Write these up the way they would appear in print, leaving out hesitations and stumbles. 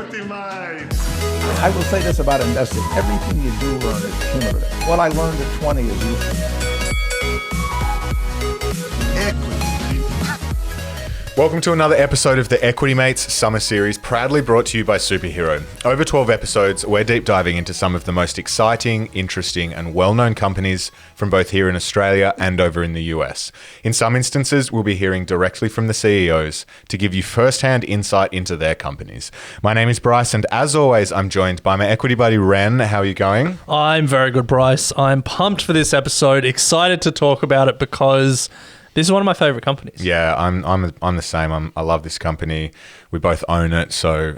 equity mates. I will say this about investing. Everything you do learn is cumulative. What I learned at 20 is useful. Equity. Welcome to another episode of the Equity Mates Summer Series, proudly brought to you by Superhero. Over 12 episodes, we're deep diving into some of the most exciting, interesting, and well-known companies from both here in Australia and over in the US. In some instances, we'll be hearing directly from the CEOs to give you first-hand insight into their companies. My name is Bryce, and as always, I'm joined by my equity buddy, Ren. How are you going? I'm very good, Bryce. I'm pumped for this episode, excited to talk about it because this is one of my favorite companies. Yeah, I'm the same. I love this company. We both own it, so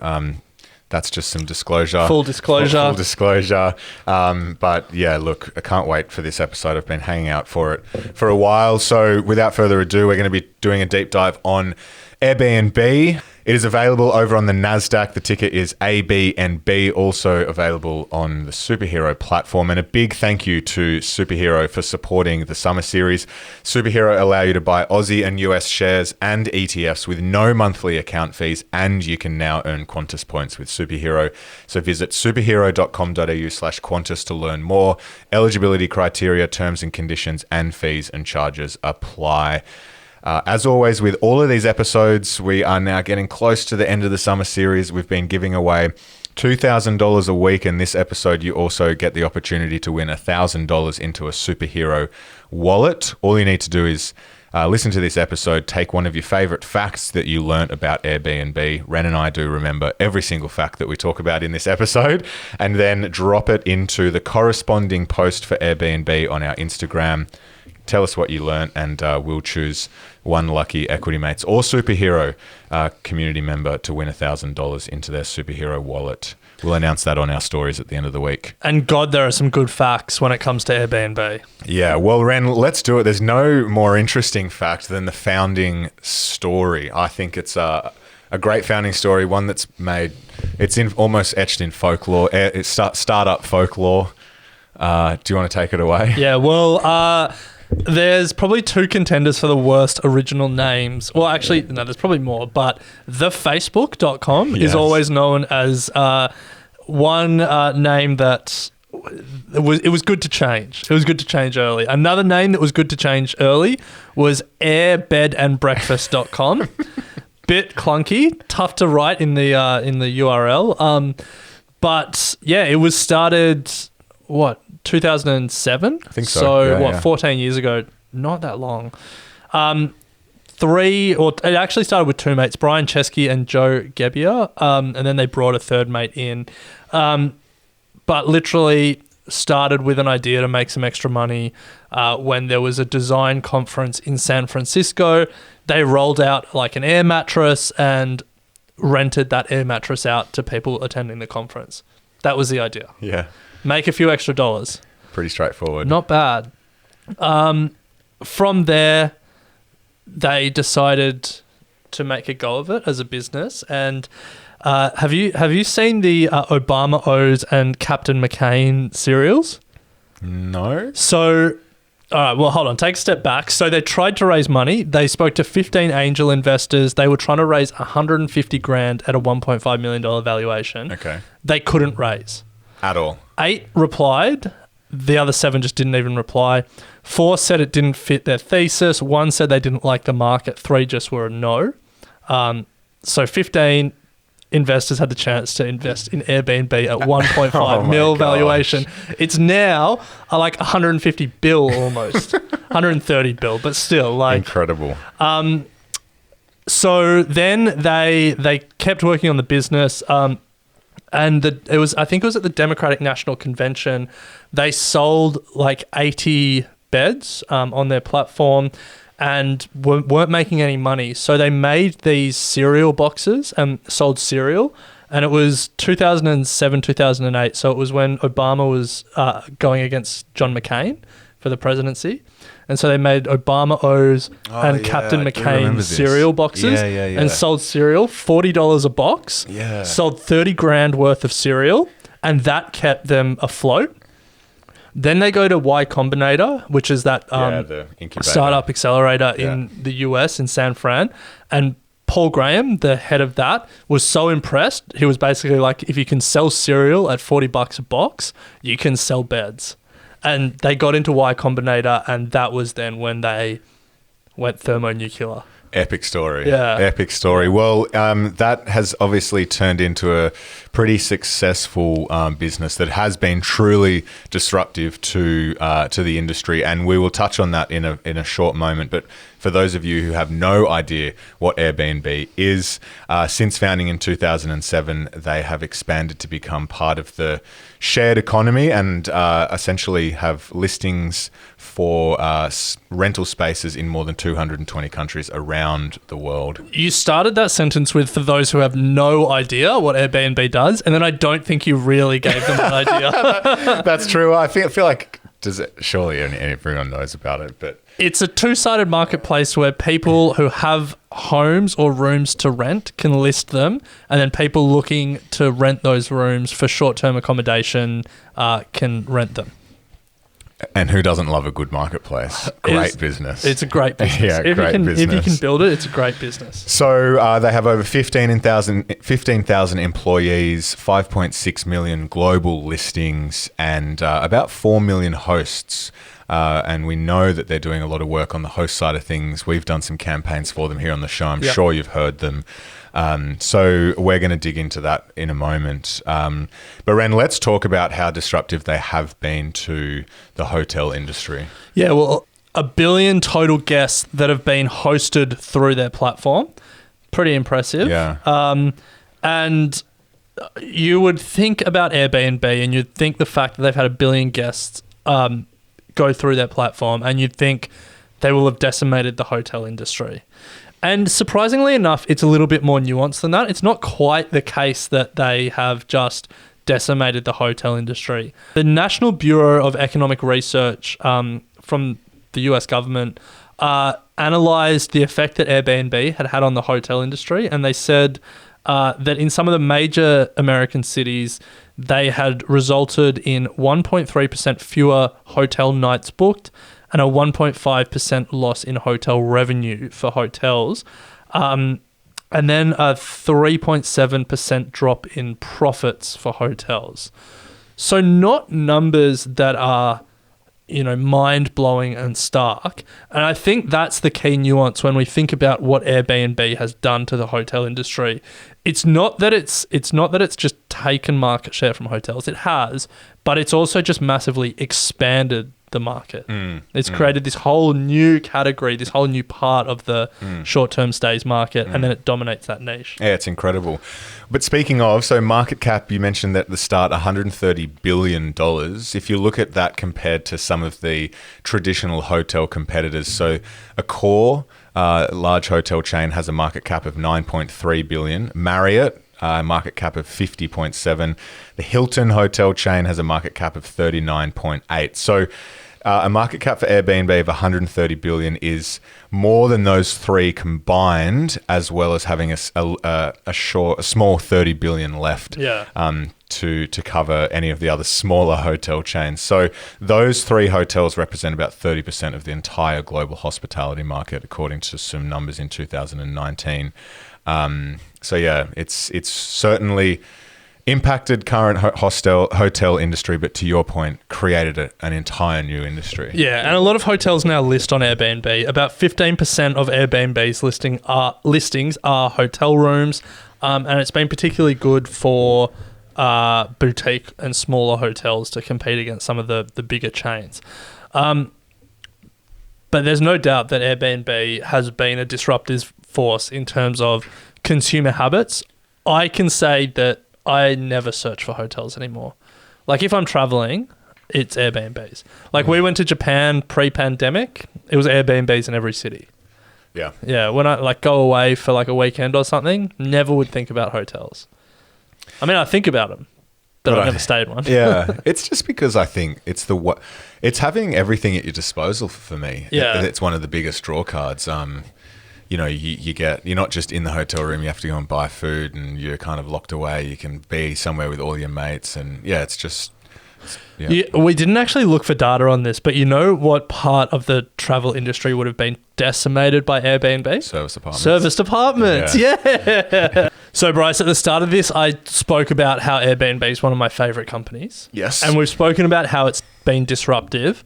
that's just some disclosure. Full disclosure. Full disclosure. But yeah, look, I can't wait for this episode. I've been hanging out for it for a while. So without further ado, we're going to be doing a deep dive on Airbnb. It is available over on the NASDAQ. The ticker is ABNB, also available on the Superhero platform. And a big thank you to Superhero for supporting the summer series. Superhero allow you to buy Aussie and US shares and ETFs with no monthly account fees, and you can now earn Qantas points with Superhero. So visit superhero.com.au/Qantas to learn more. Eligibility criteria, terms and conditions, and fees and charges apply. As always, with all of these episodes, we are now getting close to the end of the summer series. We've been giving away $2,000 a week. In this episode, you also get the opportunity to win $1,000 into a Superhero wallet. All you need to do is listen to this episode, take one of your favorite facts that you learnt about Airbnb. Ren and I do remember every single fact that we talk about in this episode, and then drop it into the corresponding post for Airbnb on our Instagram. Tell us what you learnt, and we'll choose one lucky Equity Mates or Superhero community member to win $1,000 into their Superhero wallet. We'll announce that on our stories at the end of the week. And God, there are some good facts when it comes to Airbnb. Yeah, well, Ren, let's do it. There's no more interesting fact than the founding story. I think it's a great founding story, one that's it's almost etched in folklore. It's startup folklore. Do you want to take it away? Yeah, well, there's probably two contenders for the worst original names. Well, actually, no, there's probably more, but thefacebook.com is always known as one name that it was good to change. It was good to change early. Another name that was good to change early was airbedandbreakfast.com. Bit clunky, tough to write in the URL. But yeah, it was started 2007? I think so. So 14 years ago? Not that long. It actually started with two mates, Brian Chesky and Joe Gebbia, and then they brought a third mate in. But literally started with an idea to make some extra money when there was a design conference in San Francisco. They rolled out like an air mattress and rented that air mattress out to people attending the conference. That was the idea. Yeah. Make a few extra dollars. Pretty straightforward. Not bad. From there, they decided to make a go of it as a business. And have you seen the Obama O's and Captain McCain cereals? No. So, all right, well, hold on. Take a step back. So they tried to raise money. They spoke to 15 angel investors. They were trying to raise $150,000 at a $1.5 million valuation. Okay. They couldn't raise. At all. 8 replied. The other 7 just didn't even reply. 4 said it didn't fit their thesis. 1 said they didn't like the market. 3 just were a no. So 15 investors had the chance to invest in Airbnb at 1.5 mil valuation. It's now like 150 bill almost. 130 bill, but still like incredible. So then they kept working on the business. And I think it was at the Democratic National Convention, they sold like 80 beds on their platform and weren't making any money. So they made these cereal boxes and sold cereal. And it was 2007, 2008. So it was when Obama was going against John McCain for the presidency. And so they made Obama O's and Captain McCain cereal boxes and sold cereal, $40 a box. Yeah. Sold $30,000 worth of cereal, and that kept them afloat. Then they go to Y Combinator, which is that the incubator. startup accelerator in the US in San Fran, and Paul Graham, the head of that, was so impressed. He was basically like, if you can sell cereal at $40 a box, you can sell beds. And they got into Y Combinator, and that was then when they went thermonuclear. Epic story. Yeah. Epic story. Well, that has obviously turned into a pretty successful business that has been truly disruptive to the industry, and we will touch on that in a short moment. But for those of you who have no idea what Airbnb is, since founding in 2007, they have expanded to become part of the shared economy and essentially have listings for rental spaces in more than 220 countries around the world. You started that sentence with, for those who have no idea what Airbnb does, and then I don't think you really gave them an idea. That's true. I feel like surely everyone knows about it, but it's a two-sided marketplace where people who have homes or rooms to rent can list them, and then people looking to rent those rooms for short-term accommodation can rent them. And who doesn't love a good marketplace? Great business. It's a great business. Yeah, great business. If you can build it, it's a great business. So they have over 15,000 employees, 5.6 million global listings, and about 4 million hosts. And we know that they're doing a lot of work on the host side of things. We've done some campaigns for them here on the show. I'm sure you've heard them. So we're going to dig into that in a moment. But Ren, let's talk about how disruptive they have been to the hotel industry. Yeah, well, 1 billion total guests that have been hosted through their platform. Pretty impressive. Yeah. And you would think about Airbnb, and you'd think the fact that they've had 1 billion guests go through their platform, and you'd think they will have decimated the hotel industry. And surprisingly enough, it's a little bit more nuanced than that. It's not quite the case that they have just decimated the hotel industry. The National Bureau of Economic Research from the US government analysed the effect that Airbnb had on the hotel industry, and they said that in some of the major American cities, they had resulted in 1.3% fewer hotel nights booked and a 1.5% loss in hotel revenue for hotels, and then a 3.7% drop in profits for hotels. So not numbers that are, mind-blowing and stark. And I think that's the key nuance when we think about what Airbnb has done to the hotel industry. It's not that it's just taken market share from hotels. It has, but it's also just massively expanded the market. It's created this whole new category, this whole new part of the short-term stays market, and then it dominates that niche. Yeah, it's incredible. But speaking of, so market cap, you mentioned at the start, $130 billion. If you look at that compared to some of the traditional hotel competitors, so Accor, large hotel chain, has a market cap of $9.3 billion. Marriott, market cap of 50.7. The Hilton hotel chain has a market cap of 39.8. So a market cap for Airbnb of 130 billion is more than those three combined, as well as having a small 30 billion left to cover any of the other smaller hotel chains. So those three hotels represent about 30% of the entire global hospitality market, according to some numbers in 2019. So yeah, it's certainly impacted current hotel industry, but to your point, created an entire new industry. Yeah, and a lot of hotels now list on Airbnb. About 15% of Airbnb's listings are hotel rooms, and it's been particularly good for boutique and smaller hotels to compete against some of the bigger chains. But there's no doubt that Airbnb has been a disruptive force in terms of consumer habits. I can say that I never search for hotels anymore. Like if I'm traveling, it's Airbnbs. Like we went to Japan pre-pandemic, it was Airbnbs in every city. Yeah. Yeah, when I go away for like a weekend or something, never would think about hotels. I mean, I think about them, but I've never stayed one. Yeah, it's just because I think it's having everything at your disposal for me. Yeah. It's one of the biggest draw cards. You're not just in the hotel room, you have to go and buy food and you're kind of locked away. You can be somewhere with all your mates, and yeah, it's just Yeah. We didn't actually look for data on this, but you know what part of the travel industry would have been decimated by Airbnb? Service apartments. Service apartments, yeah. So, Bryce, at the start of this, I spoke about how Airbnb is one of my favorite companies. Yes. And we've spoken about how it's been disruptive.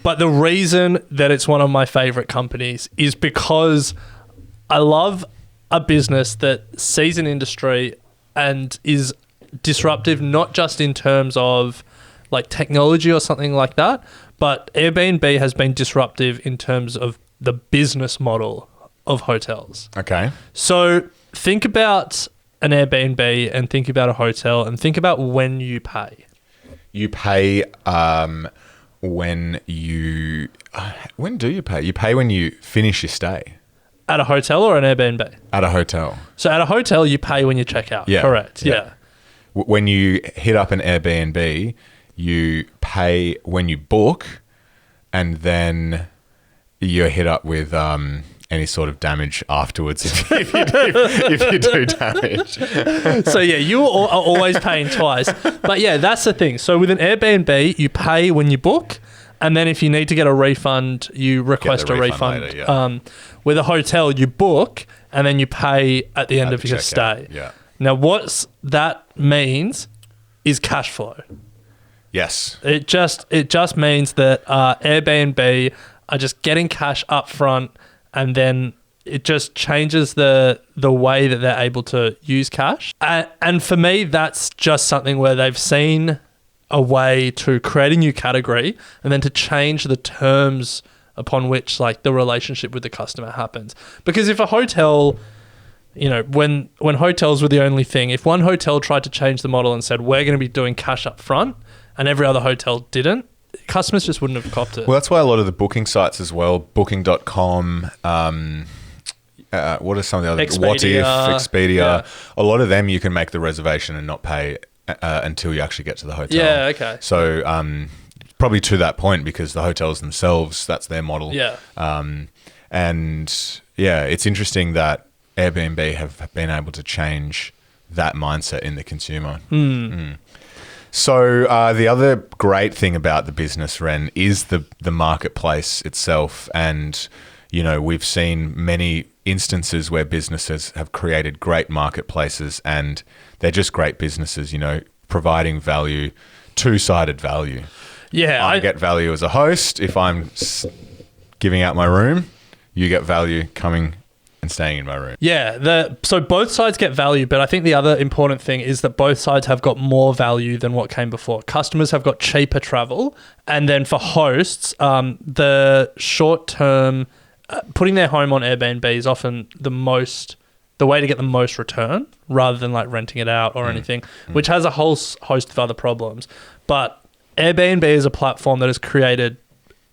But the reason that it's one of my favorite companies is because I love a business that sees an industry and is disruptive, not just in terms of like technology or something like that, but Airbnb has been disruptive in terms of the business model of hotels. Okay. So think about an Airbnb and think about a hotel and think about when you pay. You pay when do you pay? You pay when you finish your stay. At a hotel or an Airbnb? At a hotel. So at a hotel, you pay when you check out. Yeah. Correct. Yeah. When you hit up an Airbnb, you pay when you book, and then you hit up with any sort of damage afterwards if you do damage. So yeah, you are always paying twice. But yeah, that's the thing. So with an Airbnb, you pay when you book, and then if you need to get a refund, you request a refund. Later, yeah. With a hotel, you book, and then you pay at the end of your stay. Yeah. Now, what that means is cash flow. Yes. It just means that Airbnb are just getting cash up front, and then it just changes the way that they're able to use cash. And for me, that's just something where they've seen a way to create a new category and then to change the terms upon which like the relationship with the customer happens. Because if a hotel, you know, when hotels were the only thing, if one hotel tried to change the model and said, we're going to be doing cash up front, and every other hotel didn't, customers just wouldn't have copped it. Well, that's why a lot of the booking sites as well, booking.com, what are some of the other? Expedia, What If, Expedia. yeah. A lot of them you can make the reservation and not pay until you actually get to the hotel. Yeah, okay. So probably to that point, because the hotels themselves, that's their model. Yeah. And yeah, it's interesting that Airbnb have been able to change that mindset in the consumer. So the other great thing about the business, Ren, is the marketplace itself. And, you know, we've seen many instances where businesses have created great marketplaces, and they're just great businesses, you know, providing value, two-sided value. Yeah. I get value as a host if I'm giving out my room. You get value coming and staying in my room. Yeah, so both sides get value, but I think the other important thing is that both sides have got more value than what came before. Customers have got cheaper travel, and then for hosts, the short-term, putting their home on Airbnb is often the way to get the most return, rather than like renting it out or anything, which has a whole host of other problems. But Airbnb is a platform that has created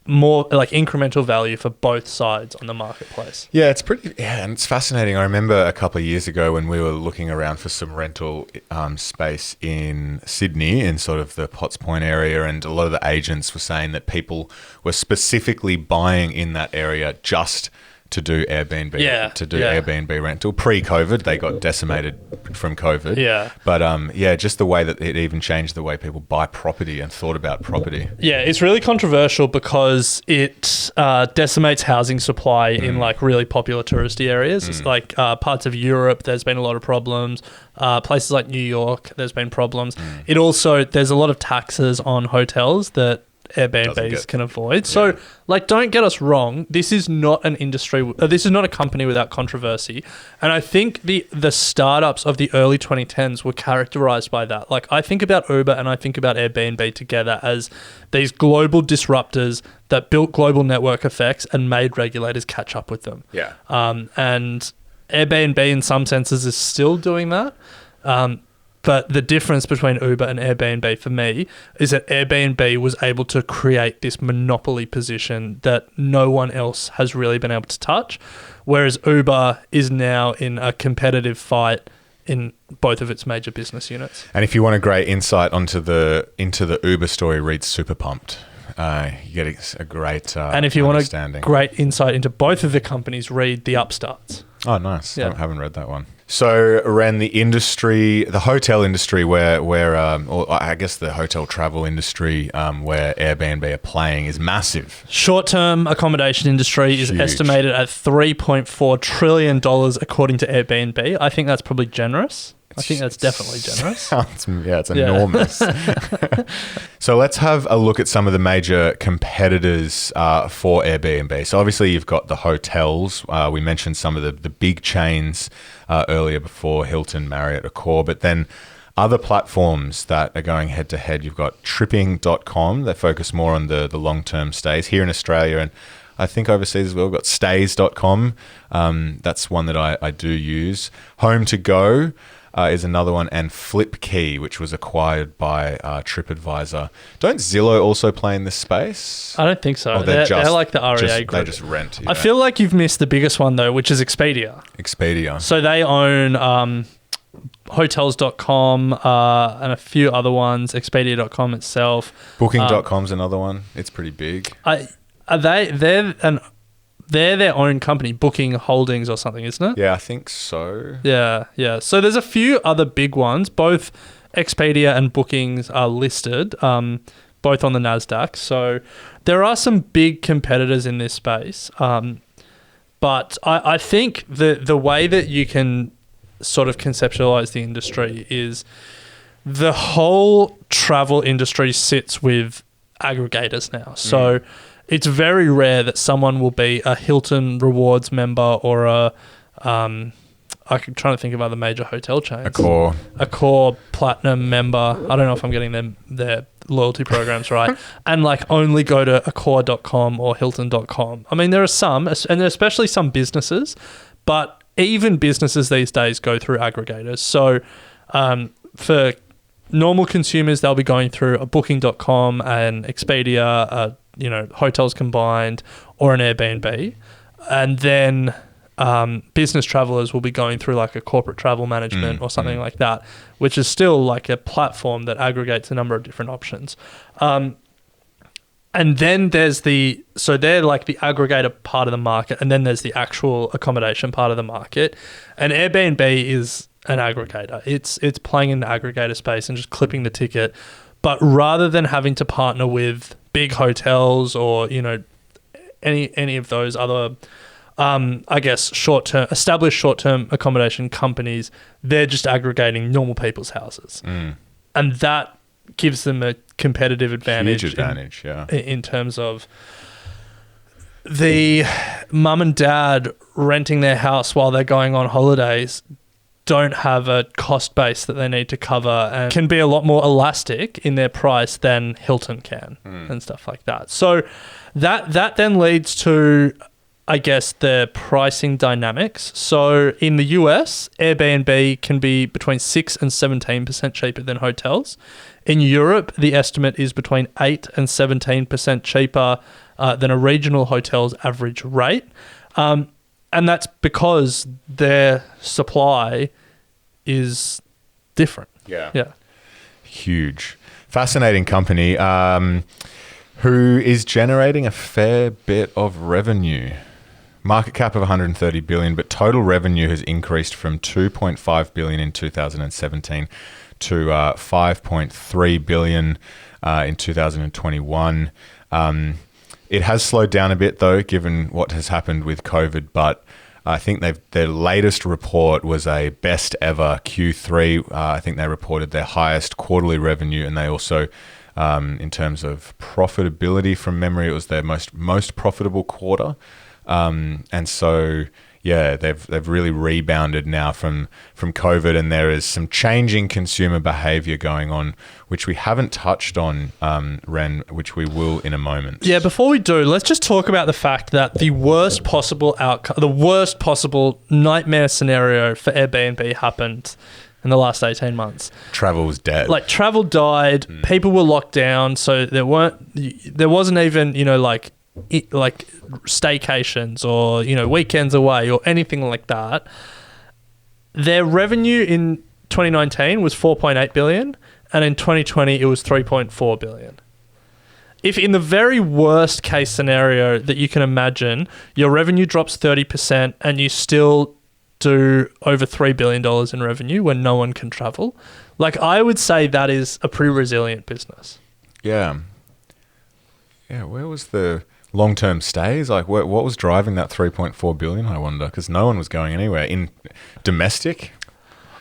more like incremental value for both sides on the marketplace. Yeah, and it's fascinating. I remember a couple of years ago when we were looking around for some rental space in Sydney, in sort of the Potts Point area, and a lot of the agents were saying that people were specifically buying in that area just to do Airbnb, Airbnb rental. Pre-COVID, they got decimated from COVID. Yeah. But just the way that it even changed the way people buy property and thought about property. Yeah, it's really controversial because it decimates housing supply in like really popular touristy areas. It's like parts of Europe, there's been a lot of problems. Places like New York, there's been problems. It also, there's a lot of taxes on hotels that Airbnbs can avoid. So, like, don't get us wrong. This is not an industry. This is not a company without controversy. And I think the startups of the early 2010s were characterized by that. Like, I think about Uber and I think about Airbnb together as these global disruptors that built global network effects and made regulators catch up with them. Yeah. And Airbnb, in some senses, is still doing that. But the difference between Uber and Airbnb for me is that Airbnb was able to create this monopoly position that no one else has really been able to touch, whereas Uber is now in a competitive fight in both of its major business units. And if you want a great insight into the Uber story, read Super Pumped. You get a great and if you want understanding. a great insight into both of the companies, read The Upstarts. Oh, nice. Yeah. I haven't read that one. So, Ren, the hotel industry or I guess the hotel travel industry where Airbnb are playing is massive. Short-term accommodation industry is Huge. estimated at $3.4 trillion according to Airbnb. I think that's probably generous. I think that's definitely generous. It's enormous. So let's have a look at some of the major competitors for Airbnb. So obviously you've got the hotels. We mentioned some of the big chains earlier before, Hilton, Marriott, Accor, but then other platforms that are going head to head. You've got tripping.com that focus more on the long-term stays here in Australia, and I think overseas as well. We've got stays.com. That's one that I do use. Home to Go is another one, and Flipkey, which was acquired by TripAdvisor. Don't Zillow also play in this space? I don't think so. Or They're like the REA group. They just rent. I feel like you've missed the biggest one, though, which is Expedia. Expedia. So they own hotels.com and a few other ones, Expedia.com itself. Booking.com's another one. It's pretty big. They're their own company, Booking Holdings or something, isn't it? Yeah, I think so. Yeah. So there's a few other big ones. Both Expedia and Bookings are listed, both on the NASDAQ. So there are some big competitors in this space. But I think the way that you can sort of conceptualize the industry is the whole travel industry sits with aggregators now. So it's very rare that someone will be a Hilton Rewards member or I'm trying to think of other major hotel chains. Accor Platinum member. I don't know if I'm getting their loyalty programs right. And like only go to Accor.com or Hilton.com. I mean, there are some, and especially some businesses, but even businesses these days go through aggregators. So for normal consumers, they'll be going through a Booking.com and Expedia, hotels combined, or an Airbnb. And then business travelers will be going through like a corporate travel management or something like that, which is still like a platform that aggregates a number of different options. And then there's so they're like the aggregator part of the market, and then there's the actual accommodation part of the market. And Airbnb is an aggregator. It's playing in the aggregator space and just clipping the ticket. But rather than having to partner with big hotels or, any of those other, established short-term accommodation companies, they're just aggregating normal people's houses. And that gives them a competitive advantage. Huge advantage, in terms of the mum and dad renting their house while they're going on holidays don't have a cost base that they need to cover and can be a lot more elastic in their price than Hilton can and stuff like that. So that then leads to, I guess, the pricing dynamics. So in the US, Airbnb can be between 6 and 17% cheaper than hotels. In Europe, the estimate is between 8 and 17% cheaper than a regional hotel's average rate. And that's because their supply is different. Yeah. Huge. Fascinating company who is generating a fair bit of revenue. Market cap of 130 billion, but total revenue has increased from 2.5 billion in 2017 to 5.3 billion in 2021. It has slowed down a bit though, given what has happened with COVID, but I think their latest report was a best ever Q3. I think they reported their highest quarterly revenue, and they also, in terms of profitability from memory, it was their most profitable quarter. And so, yeah, they've really rebounded now from COVID, and there is some changing consumer behavior going on, which we haven't touched on, Ren, which we will in a moment. Yeah, before we do, let's just talk about the fact that the worst possible outcome, the worst possible nightmare scenario for Airbnb happened in the last 18 months. Travel was dead. Like, travel died, people were locked down, so there wasn't even, like staycations or weekends away or anything like that. Their revenue in 2019 was 4.8 billion, and in 2020 it was 3.4 billion. If in the very worst case scenario that you can imagine, your revenue drops 30% and you still do over $3 billion in revenue when no one can travel. Like, I would say that is a pretty resilient business. Yeah. Yeah, where was the long-term stays? Like, what was driving that 3.4 billion, I wonder? Because no one was going anywhere. In domestic?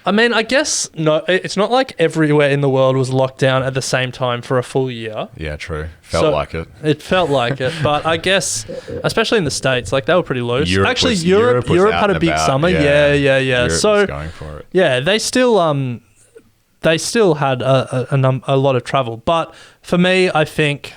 I mean, I guess no. It's not like everywhere in the world was locked down at the same time for a full year. Yeah, true. Felt like it. It felt like it, but I guess, especially in the States, like they were pretty loose. Europe had a big summer. Yeah. Europe So was going for it. yeah, they still had a lot of travel. But for me, I think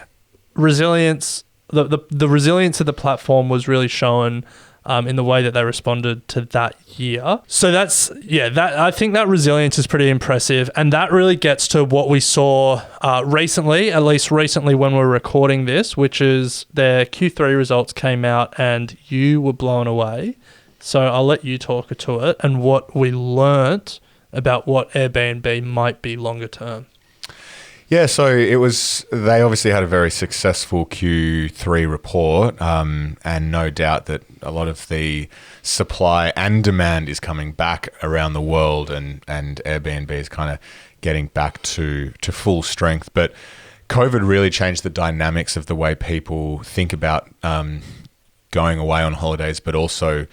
resilience, the resilience of the platform was really shown in the way that they responded to that year. So I think that resilience is pretty impressive. And that really gets to what we saw recently, at least recently when we're recording this, which is their Q3 results came out and you were blown away. So I'll let you talk to it and what we learnt about what Airbnb might be longer term. Yeah, so they obviously had a very successful Q3 report, and no doubt that a lot of the supply and demand is coming back around the world, and Airbnb is kind of getting back to full strength. But COVID really changed the dynamics of the way people think about going away on holidays, but also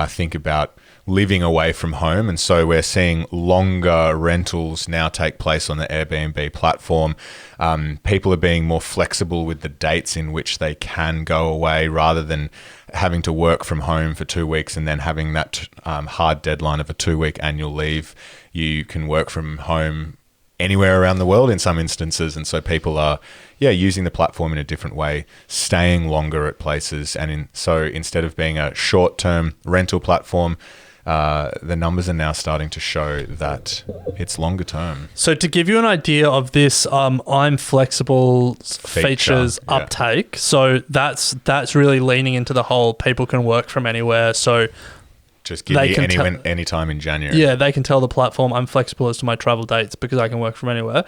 think about living away from home. And so we're seeing longer rentals now take place on the Airbnb platform. People are being more flexible with the dates in which they can go away rather than having to work from home for 2 weeks and then having that hard deadline of a 2-week annual leave. You can work from home anywhere around the world in some instances. And so people are, using the platform in a different way, staying longer at places. And so instead of being a short-term rental platform, the numbers are now starting to show that it's longer term. So to give you an idea of this, I'm flexible features uptake. So that's really leaning into the whole people can work from anywhere. So just give me any time in January. Yeah, they can tell the platform I'm flexible as to my travel dates because I can work from anywhere.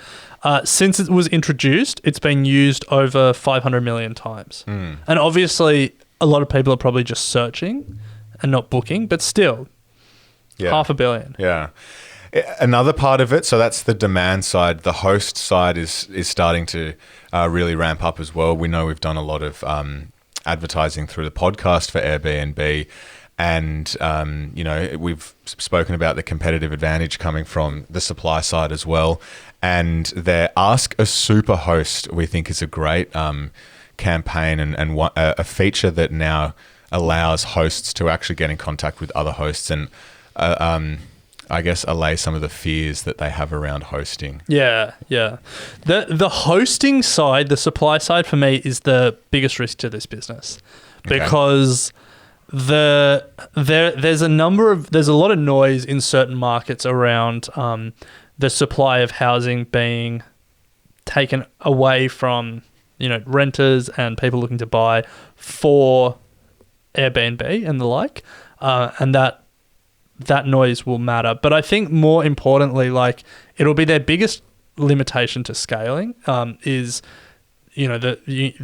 Since it was introduced, it's been used over 500 million times. And obviously, a lot of people are probably just searching and not booking, but still, 500 million. Yeah. Another part of it, so that's the demand side. The host side is starting to really ramp up as well. We know we've done a lot of advertising through the podcast for Airbnb. And, we've spoken about the competitive advantage coming from the supply side as well. And their Ask a Super Host, we think, is a great campaign and a feature that now allows hosts to actually get in contact with other hosts and, I guess, allay some of the fears that they have around hosting. Yeah. The hosting side, the supply side for me is the biggest risk to this business because there's a lot of noise in certain markets around the supply of housing being taken away from renters and people looking to buy for Airbnb and the like, and that noise will matter. But I think more importantly, like, it'll be their biggest limitation to scaling is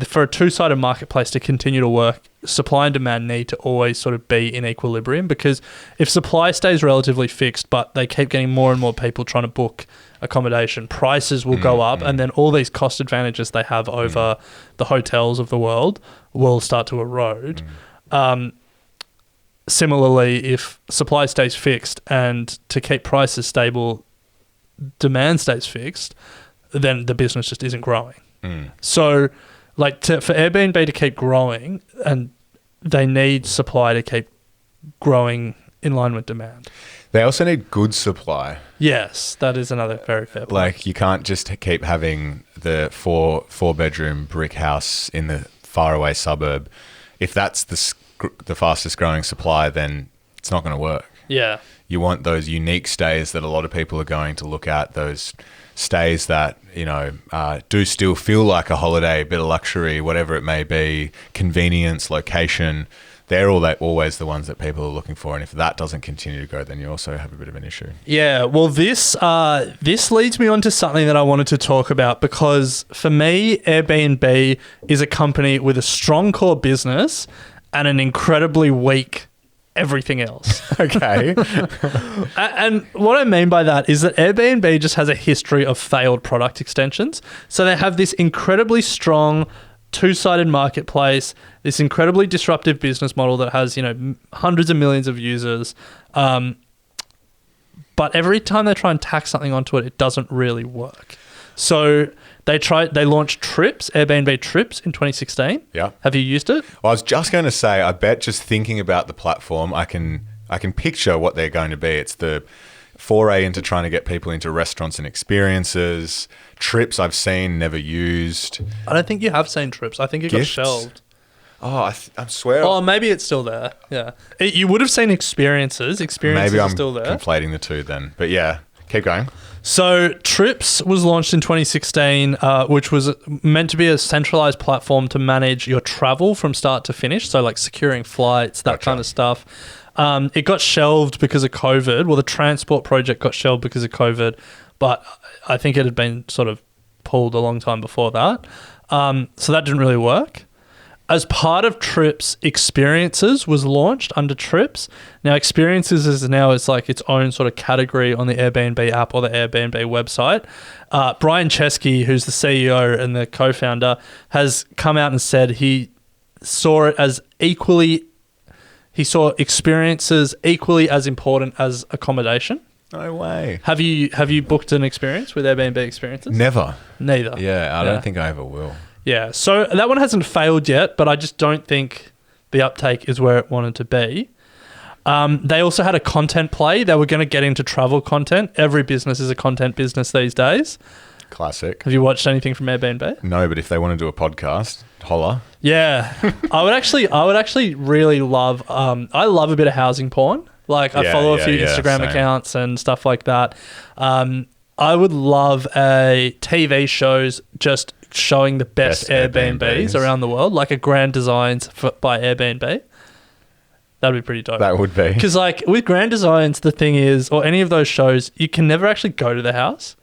for a two-sided marketplace to continue to work, supply and demand need to always sort of be in equilibrium, because if supply stays relatively fixed but they keep getting more and more people trying to book accommodation, prices will go up, and then all these cost advantages they have over the hotels of the world will start to erode. Similarly, if supply stays fixed and to keep prices stable, demand stays fixed, then the business just isn't growing. So, like, for Airbnb to keep growing, and they need supply to keep growing in line with demand. They also need good supply. Yes, that is another very fair point. Like, you can't just keep having the four-bedroom brick house in the faraway suburb. If that's the fastest growing supply, then it's not going to work. Yeah. You want those unique stays that a lot of people are going to look at, those stays that, do still feel like a holiday, a bit of luxury, whatever it may be, convenience, location. They're always the ones that people are looking for. And if that doesn't continue to grow, then you also have a bit of an issue. Yeah, well, this leads me on to something that I wanted to talk about, because for me, Airbnb is a company with a strong core business and an incredibly weak everything else. Okay. And what I mean by that is that Airbnb just has a history of failed product extensions. So they have this incredibly strong two-sided marketplace, this incredibly disruptive business model that has, hundreds of millions of users. But every time they try and tack something onto it, it doesn't really work. So they launched Trips, Airbnb Trips in 2016. Yeah. Have you used it? Well, I was just going to say, I bet just thinking about the platform, I can picture what they're going to be. It's the foray into trying to get people into restaurants and experiences. Trips I've seen, never used. I don't think you have seen Trips. I think it Gifts? got shelved. Oh, I swear. Oh, maybe it's still there. Yeah. You would have seen Experiences. Experiences Maybe are I'm still there. conflating the two then. But yeah, keep going. So Trips was launched in 2016, which was meant to be a centralized platform to manage your travel from start to finish. So like securing flights, that kind of stuff. It got shelved because of COVID. Well, the transport project got shelved because of COVID, but I think it had been sort of pulled a long time before that. So that didn't really work. As part of Trips, Experiences was launched under Trips. Now, Experiences is like its own sort of category on the Airbnb app or the Airbnb website. Brian Chesky, who's the CEO and the co-founder, has come out and said he saw experiences equally as important as accommodation. No way. Have you booked an experience with Airbnb Experiences? Never. Neither. Yeah, I don't think I ever will. Yeah, so that one hasn't failed yet, but I just don't think the uptake is where it wanted to be. They also had a content play. They were going to get into travel content. Every business is a content business these days. Classic. Have you watched anything from Airbnb? No, but if they want to do a podcast, holla. Yeah, I would actually really love. I love a bit of housing porn. Like I follow a few Instagram same. accounts and stuff like that. I would love a TV shows just showing the best Airbnbs around the world, like a Grand Designs by Airbnb. That'd be pretty dope. That would be. Because like with Grand Designs, the thing is, or any of those shows, you can never actually go to the house.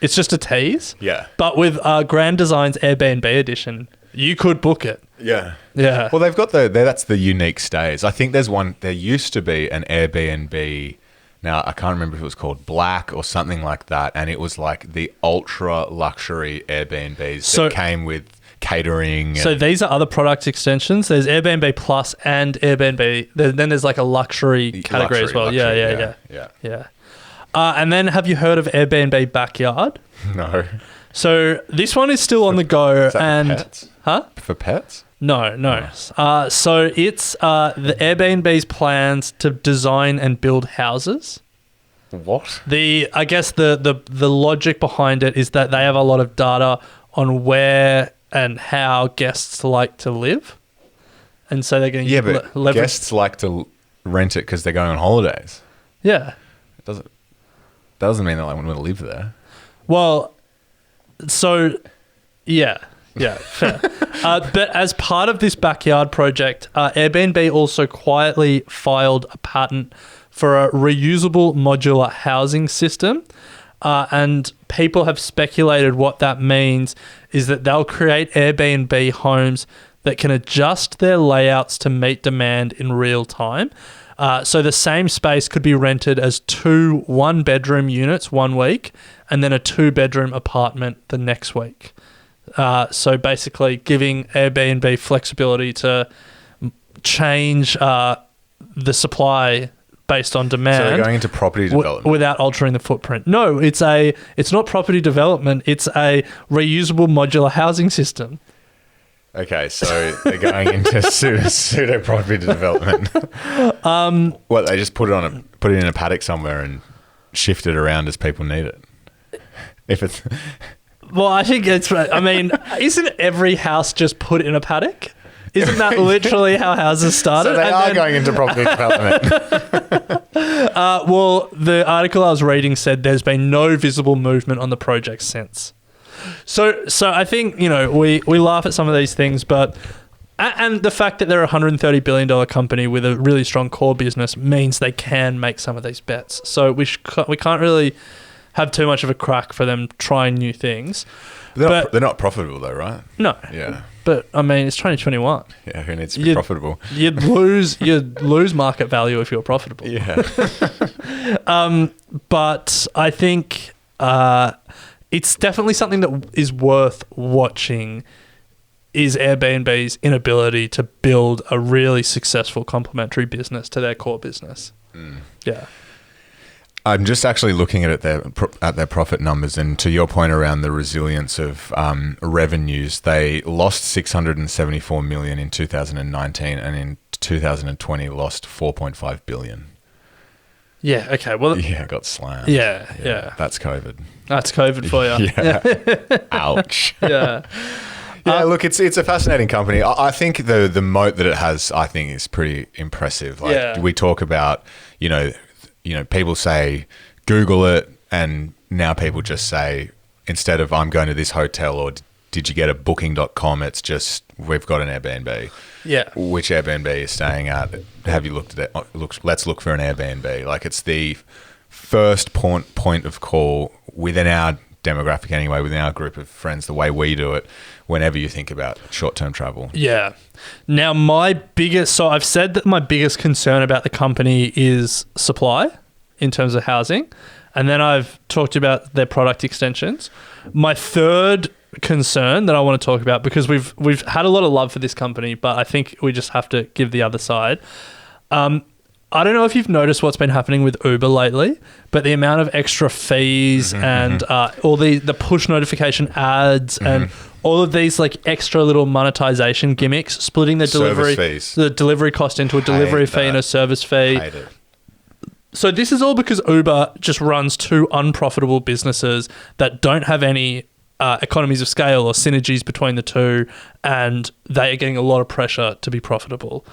It's just a tease. Yeah. But with Grand Designs Airbnb edition, you could book it. Yeah. Yeah. Well, they've got that's the unique stays. I think there used to be an Airbnb. Now, I can't remember if it was called Black or something like that. And it was like the ultra luxury Airbnbs that came with catering. So these are other product extensions. There's Airbnb Plus and Airbnb. Then there's like a luxury category as well. Yeah. And then have you heard of Airbnb Backyard? No. So this one is still on the go. Is that for pets? Huh? For pets? No. So it's the Airbnb's plans to design and build houses. What? I guess the logic behind it is that they have a lot of data on where and how guests like to live, and so they're going to leverage. Guests like to rent it because they're going on holidays. Yeah, it doesn't mean that they want to live there. Well, so yeah, fair. But as part of this backyard project, Airbnb also quietly filed a patent for a reusable modular housing system. And people have speculated what that means is that they'll create Airbnb homes that can adjust their layouts to meet demand in real time. So the same space could be rented as 2 one-bedroom units one week and then a 2-bedroom apartment the next week. So basically giving Airbnb flexibility to change the supply based on demand. So they're going into property development without altering the footprint. No, it's not property development. It's a reusable modular housing system. Okay, so they're going into pseudo property development. What, they just put it in a paddock somewhere and shift it around as people need it. If it's well, I think it's. I mean, isn't every house just put in a paddock? Isn't that literally how houses started? So they are going into property development. Well, the article I was reading said there's been no visible movement on the project since. So I think, we laugh at some of these things, but and the fact that they're a $130 billion company with a really strong core business means they can make some of these bets. So we can't really have too much of a crack for them trying new things. They're not profitable though, right? No. Yeah. But I mean, it's 2021. Yeah, who needs to be profitable? You'd lose market value if you're profitable. Yeah. But I think it's definitely something that is worth watching. Is Airbnb's inability to build a really successful complementary business to their core business. Yeah. I'm just actually looking at their profit numbers, and to your point around the resilience of revenues, they lost $674 million in 2019, and in 2020 lost $4.5 billion. Yeah. Okay. Well. Yeah, got slammed. Yeah. That's COVID. That's COVID for you. Yeah. Ouch. Yeah. Yeah, look, it's a fascinating company. I think the moat that it has, I think, is pretty impressive. Like we talk about, you know, people say Google it, and now people just say, instead of I'm going to this hotel or did you get a booking.com, it's just we've got an Airbnb. Yeah. Which Airbnb is staying at? Have you looked at it? Let's look for an Airbnb. Like, it's the first point of call within our demographic anyway, within our group of friends, the way we do it, whenever you think about short-term travel. Yeah. Now, so I've said that my biggest concern about the company is supply in terms of housing. And then I've talked about their product extensions. My third concern that I want to talk about, because we've had a lot of love for this company, but I think we just have to give the other side. I don't know if you've noticed what's been happening with Uber lately, but the amount of extra fees and all the push notification ads and all of these like extra little monetization gimmicks, splitting the delivery cost into a delivery fee and a service fee. Hate it. So this is all because Uber just runs two unprofitable businesses that don't have any economies of scale or synergies between the two, and they are getting a lot of pressure to be profitable.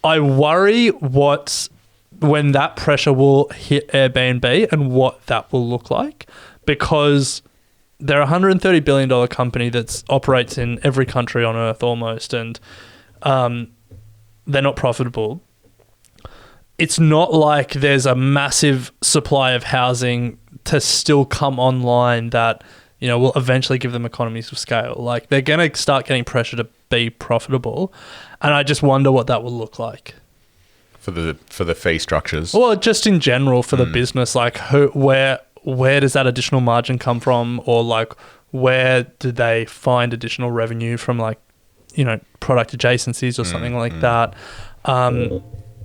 I worry when that pressure will hit Airbnb and what that will look like, because they're a $130 billion company that operates in every country on earth almost, and they're not profitable. It's not like there's a massive supply of housing to still come online that, you know, will eventually give them economies of scale. Like, they're going to start getting pressure to be profitable, and I just wonder what that will look like for the fee structures. Well, just in general for the business, like where does that additional margin come from, or like where do they find additional revenue from, like, you know, product adjacencies or something like that.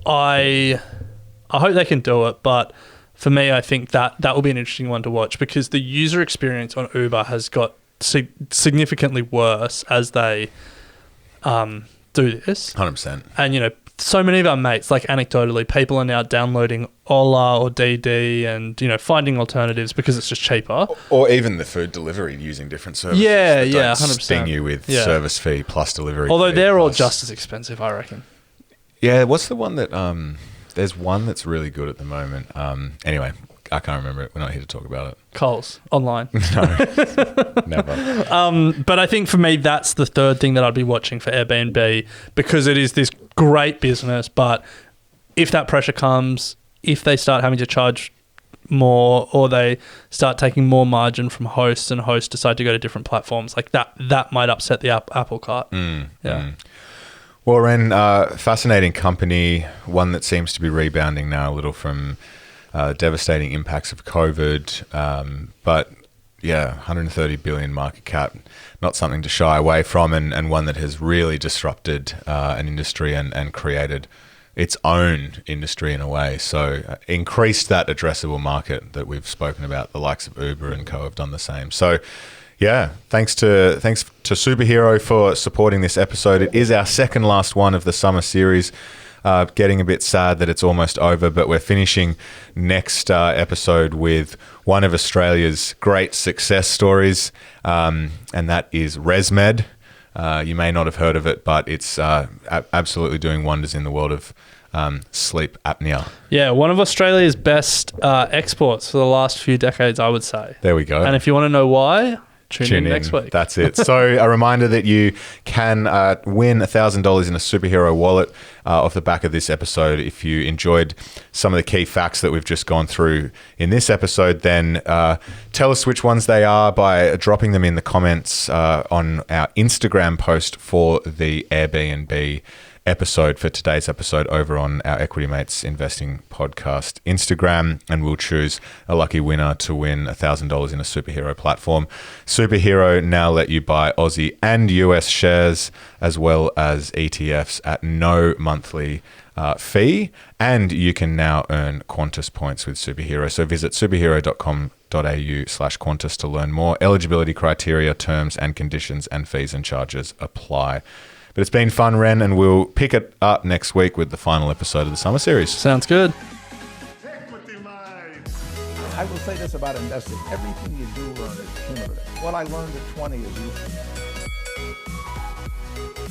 I hope they can do it, but for me, I think that will be an interesting one to watch, because the user experience on Uber has got significantly worse as they do this. 100%. And, you know, so many of our mates, like anecdotally, people are now downloading Ola or DD and, you know, finding alternatives because it's just cheaper. Or even the food delivery using different services. Yeah, that don't 100%. Sting you with service fee plus delivery Although fee they're all plus- just as expensive, I reckon. Yeah, what's the one that... there's one that's really good at the moment. Anyway, I can't remember it. We're not here to talk about it. Coles, online. No, never. But I think for me, that's the third thing that I'd be watching for Airbnb, because it is this great business, but if that pressure comes, if they start having to charge more, or they start taking more margin from hosts and hosts decide to go to different platforms, like that might upset the apple cart. Well, Ren, fascinating company, one that seems to be rebounding now a little from devastating impacts of COVID. But yeah, 130 billion market cap, not something to shy away from, and one that has really disrupted an industry and created its own industry in a way. So increased that addressable market that we've spoken about. The likes of Uber and Co have done the same. So yeah, thanks to Superhero for supporting this episode. It is our second last one of the summer series. Getting a bit sad that it's almost over, but we're finishing next episode with one of Australia's great success stories, and that is ResMed. You may not have heard of it, but it's absolutely doing wonders in the world of sleep apnea. Yeah, one of Australia's best exports for the last few decades, I would say. There we go. And if you want to know why, Tune in next week. That's it. So a reminder that you can win $1,000 in a superhero wallet off the back of this episode. If you enjoyed some of the key facts that we've just gone through in this episode, then tell us which ones they are by dropping them in the comments on our Instagram post for the Airbnb episode for today's episode over on our Equity Mates Investing Podcast Instagram, and we'll choose a lucky winner to win $1,000 in a superhero platform. Superhero now let you buy Aussie and US shares as well as ETFs at no monthly fee, and you can now earn Qantas points with Superhero. So visit superhero.com.au/Qantas to learn more. Eligibility criteria, terms and conditions, and fees and charges apply. But it's been fun, Ren, and we'll pick it up next week with the final episode of the summer series. Sounds good. Equity Mates. I will say this about investing. Everything you do learn is cumulative. What I learned at 20 is useful.